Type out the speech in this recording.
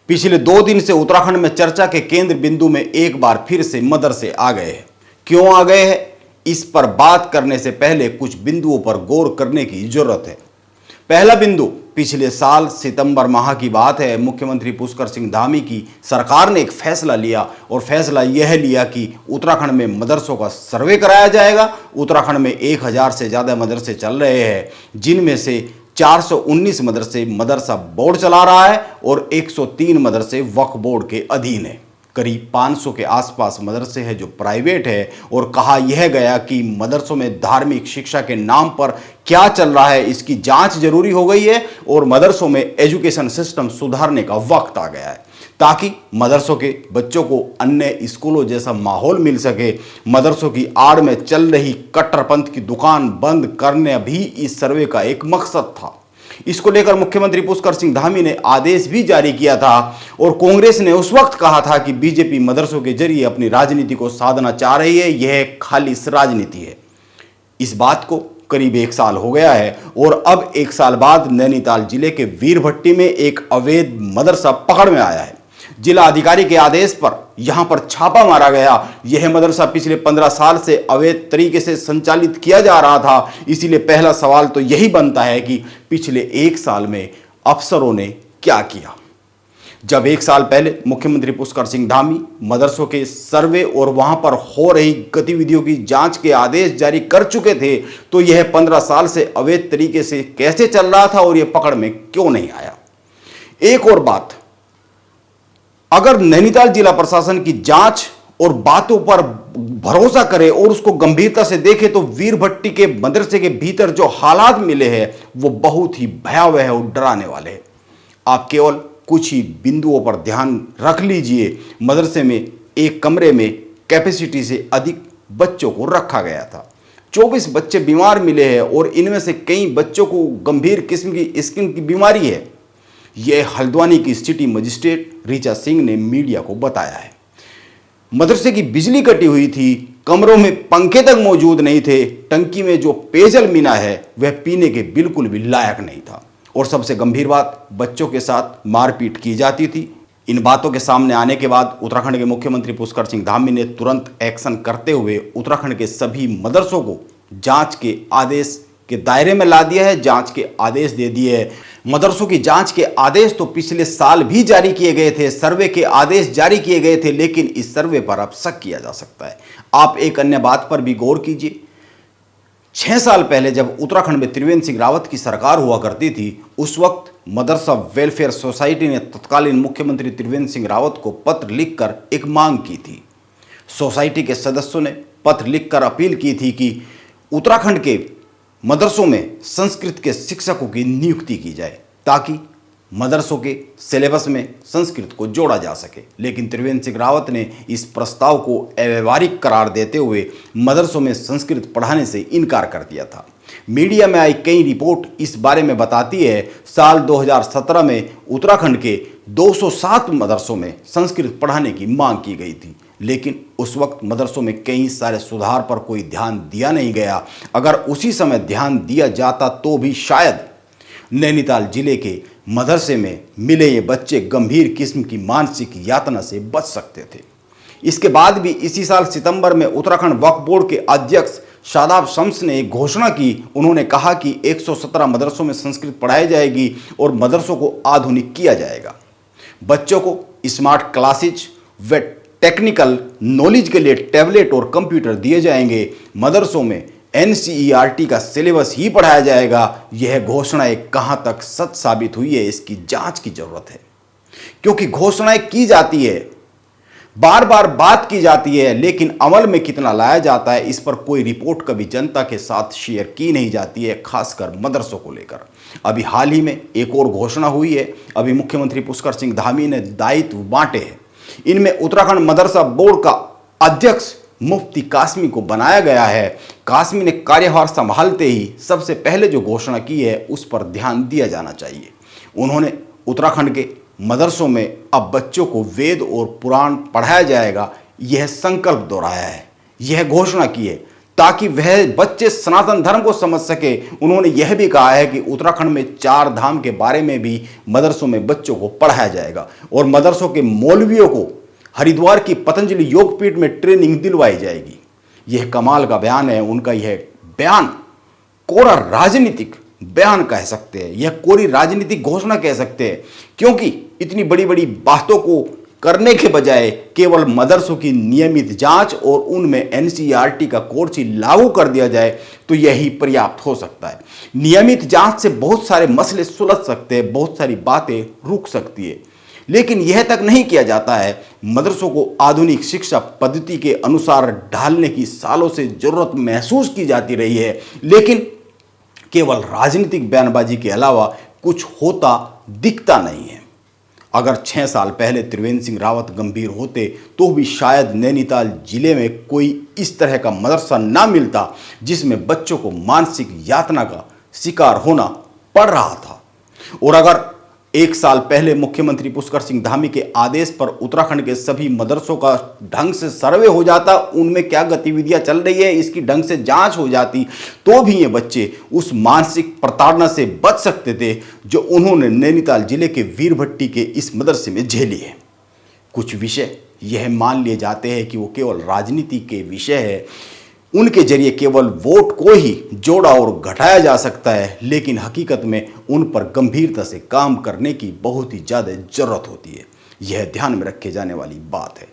पिछले 2 दिन से उत्तराखंड में चर्चा के केंद्र बिंदु में एक बार फिर से मदरसे आ गए हैं। क्यों आ गए हैं, इस पर बात करने से पहले कुछ बिंदुओं पर गौर करने की जरूरत है। पहला बिंदु पिछले साल सितंबर माह की बात है। मुख्यमंत्री पुष्कर सिंह धामी की सरकार ने एक फैसला लिया और फैसला यह लिया कि उत्तराखंड में मदरसों का सर्वे कराया जाएगा। उत्तराखंड में 1000 से ज़्यादा मदरसे चल रहे हैं, जिनमें से 419 मदरसे मदरसा बोर्ड चला रहा है और 103 मदरसे वक्फ बोर्ड के अधीन है। करीब 500 के आसपास मदरसे हैं जो प्राइवेट है। और कहा यह गया कि मदरसों में धार्मिक शिक्षा के नाम पर क्या चल रहा है, इसकी जांच जरूरी हो गई है और मदरसों में एजुकेशन सिस्टम सुधारने का वक्त आ गया है, ताकि मदरसों के बच्चों को अन्य स्कूलों जैसा माहौल मिल सके। मदरसों की आड़ में चल रही कट्टरपंथ की दुकान बंद करने भी इस सर्वे का एक मकसद था। इसको लेकर मुख्यमंत्री पुष्कर सिंह धामी ने आदेश भी जारी किया था और कांग्रेस ने उस वक्त कहा था कि बीजेपी मदरसों के जरिए अपनी राजनीति को साधना चाह रही है, यह खालिश राजनीति है। इस बात को करीब 1 साल हो गया है और अब 1 साल बाद नैनीताल जिले के वीरभट्टी में एक अवैध मदरसा पकड़ में आया है। जिला अधिकारी के आदेश पर यहां पर छापा मारा गया। यह मदरसा पिछले 15 साल से अवैध तरीके से संचालित किया जा रहा था। इसीलिए पहला सवाल तो यही बनता है कि पिछले 1 साल में अफसरों ने क्या किया। जब 1 साल पहले मुख्यमंत्री पुष्कर सिंह धामी मदरसों के सर्वे और वहां पर हो रही गतिविधियों की जांच के आदेश जारी कर चुके थे, तो यह 15 साल से अवैध तरीके से कैसे चल रहा था और यह पकड़ में क्यों नहीं आया। एक और बात, अगर नैनीताल जिला प्रशासन की जांच और बातों पर भरोसा करे और उसको गंभीरता से देखे, तो वीरभट्टी के मदरसे के भीतर जो हालात मिले हैं वो बहुत ही भयावह और डराने वाले हैं। आप केवल कुछ ही बिंदुओं पर ध्यान रख लीजिए। मदरसे में एक कमरे में कैपेसिटी से अधिक बच्चों को रखा गया था। 24 बच्चे बीमार मिले हैं और इनमें से कई बच्चों को गंभीर किस्म की स्किन की बीमारी है। यह हल्द्वानी की सिटी मजिस्ट्रेट ऋचा सिंह ने मीडिया को बताया है। मदरसे की बिजली कटी हुई थी, कमरों में पंखे तक मौजूद नहीं थे, टंकी में जो पेयजल मिला है वह पीने के बिल्कुल भी लायक नहीं था और सबसे गंभीर बात, बच्चों के साथ मारपीट की जाती थी। इन बातों के सामने आने के बाद उत्तराखंड के मुख्यमंत्री पुष्कर सिंह धामी ने तुरंत एक्शन करते हुए उत्तराखंड के सभी मदरसों को जांच के आदेश के दायरे में ला दिया है, जांच के आदेश दे दिए हैं। मदरसों की जांच के आदेश तो पिछले साल भी जारी किए गए थे, सर्वे के आदेश जारी किए गए थे, लेकिन इस सर्वे पर अब शक किया जा सकता है। आप एक अन्य बात पर भी गौर कीजिए। 6 साल पहले जब उत्तराखंड में त्रिवेंद्र सिंह रावत की सरकार हुआ करती थी, उस वक्त मदरसा वेलफेयर सोसाइटी ने तत्कालीन मुख्यमंत्री त्रिवेंद्र सिंह रावत को पत्र लिखकर एक मांग की थी। सोसाइटी के सदस्यों ने पत्र लिखकर अपील की थी कि उत्तराखंड के मदरसों में संस्कृत के शिक्षकों की नियुक्ति की जाए, ताकि मदरसों के सिलेबस में संस्कृत को जोड़ा जा सके। लेकिन त्रिवेंद्र सिंह रावत ने इस प्रस्ताव को अव्यवहारिक करार देते हुए मदरसों में संस्कृत पढ़ाने से इनकार कर दिया था। मीडिया में आई कई रिपोर्ट इस बारे में बताती है। साल 2017 में उत्तराखंड के 207 मदरसों में संस्कृत पढ़ाने की मांग की गई थी, लेकिन उस वक्त मदरसों में कई सारे सुधार पर कोई ध्यान दिया नहीं गया। अगर उसी समय ध्यान दिया जाता तो भी शायद नैनीताल जिले के मदरसे में मिले ये बच्चे गंभीर किस्म की मानसिक यातना से बच सकते थे। इसके बाद भी इसी साल सितंबर में उत्तराखंड वक्फ बोर्ड के अध्यक्ष शादाब शम्स ने एक घोषणा की। उन्होंने कहा कि 117 मदरसों में संस्कृत पढ़ाई जाएगी और मदरसों को आधुनिक किया जाएगा। बच्चों को स्मार्ट क्लासेज व टेक्निकल नॉलेज के लिए टैबलेट और कंप्यूटर दिए जाएंगे। मदरसों में NCERT का सिलेबस ही पढ़ाया जाएगा। यह घोषणाएं कहां तक सच साबित हुई है, इसकी जांच की जरूरत है, क्योंकि घोषणाएं की जाती है, बार बार बात की जाती है, लेकिन अमल में कितना लाया जाता है इस पर कोई रिपोर्ट कभी जनता के साथ शेयर की नहीं जाती है, खासकर मदरसों को लेकर। अभी हाल ही में एक और घोषणा हुई है। अभी मुख्यमंत्री पुष्कर सिंह धामी ने दायित्व बांटे हैं। इनमें उत्तराखंड मदरसा बोर्ड का अध्यक्ष मुफ्ती कासमी को बनाया गया है। कासमी ने कार्यभार संभालते ही सबसे पहले जो घोषणा की है उस पर ध्यान दिया जाना चाहिए। उन्होंने उत्तराखंड के मदरसों में अब बच्चों को वेद और पुराण पढ़ाया जाएगा, यह संकल्प दोहराया है, यह घोषणा की है, ताकि वह बच्चे सनातन धर्म को समझ सके। उन्होंने यह भी कहा है कि उत्तराखंड में 4 धाम के बारे में भी मदरसों में बच्चों को पढ़ाया जाएगा और मदरसों के मौलवियों को हरिद्वार की पतंजलि योगपीठ में ट्रेनिंग दिलवाई जाएगी। यह कमाल का बयान है। उनका यह बयान कोरा राजनीतिक बयान कह सकते हैं, यह कोरी राजनीतिक घोषणा कह सकते हैं, क्योंकि इतनी बड़ी बड़ी बातों को करने के बजाय केवल मदरसों की नियमित जांच और उनमें एनसीईआरटी का कोर्स ही लागू कर दिया जाए तो यही पर्याप्त हो सकता है। नियमित जांच से बहुत सारे मसले सुलझ सकते हैं, बहुत सारी बातें रुक सकती है, लेकिन यह तक नहीं किया जाता है। मदरसों को आधुनिक शिक्षा पद्धति के अनुसार ढालने की सालों से जरूरत महसूस की जाती रही है, लेकिन केवल राजनीतिक बयानबाजी के अलावा कुछ होता दिखता नहीं है। अगर 6 साल पहले त्रिवेंद्र सिंह रावत गंभीर होते तो भी शायद नैनीताल जिले में कोई इस तरह का मदरसा ना मिलता जिसमें बच्चों को मानसिक यातना का शिकार होना पड़ रहा था। और अगर 1 साल पहले मुख्यमंत्री पुष्कर सिंह धामी के आदेश पर उत्तराखंड के सभी मदरसों का ढंग से सर्वे हो जाता, उनमें क्या गतिविधियां चल रही है इसकी ढंग से जांच हो जाती, तो भी ये बच्चे उस मानसिक प्रताड़ना से बच सकते थे जो उन्होंने नैनीताल जिले के वीरभट्टी के इस मदरसे में झेली है। कुछ विषय यह मान लिए जाते हैं कि वो केवल राजनीति के विषय है, उनके जरिए केवल वोट को ही जोड़ा और घटाया जा सकता है, लेकिन हकीकत में उन पर गंभीरता से काम करने की बहुत ही ज़्यादा जरूरत होती है। यह ध्यान में रखे जाने वाली बात है।